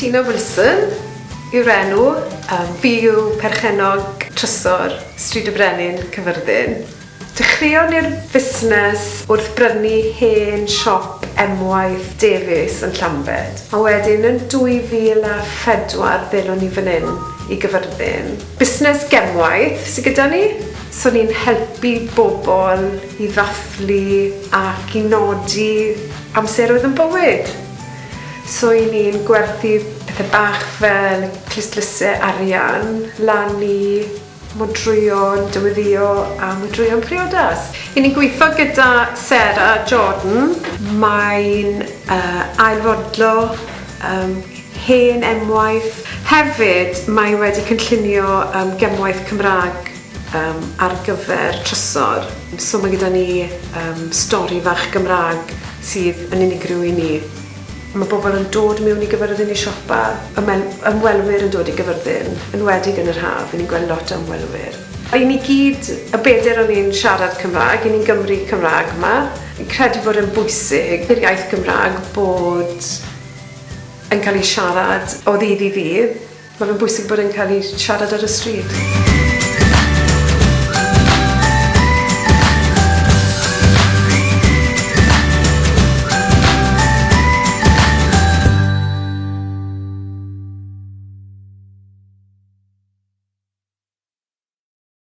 Cytuno Wilson yw'r enw. Fi yw perchenog Trysor, Stryd y Brenin, Caerfyrddin. Dechreuon i'r busnes wrth brynu hen siop emwaith Davies yn Llambed. A wedyn yn 2004 ddelon ni fan hyn i Caerfyrddin. Busnes gemwaith sydd gyda ni. So ni'n helpu bobl i ddathlu ac i nodi amseroedd yn bywyd. So i ni'n gwerthu pethau bach fel clustlusau arian, lan i modrwyon, dyweddio a modrwyon priodas. I ni'n gweithio gyda Sarah Jordan. Mae'n ailfodlo hen emwaith. Hefyd, mae wedi cynllunio gemwaith Cymraeg ar gyfer Trysor. So mae gyda ni stori fach Gymraeg sydd yn unigryw i ni. Mae bobl yn dod mewn i Caerfyrddin i siopa, ymwelwyr yn dod i Caerfyrddin, yn wedig yn yr haf, ni'n gweld lot o ymwelwyr. I ni gyd, y bedair o'n i'n siarad Cymraeg, i ni'n Gymru Cymraeg yma. Fi'n credu bod yn bwysig i'r iaith Gymraeg bod yn cael ei siarad o ddydd i ddydd. Mae'n bwysig bod yn cael ei siarad ar y stryd.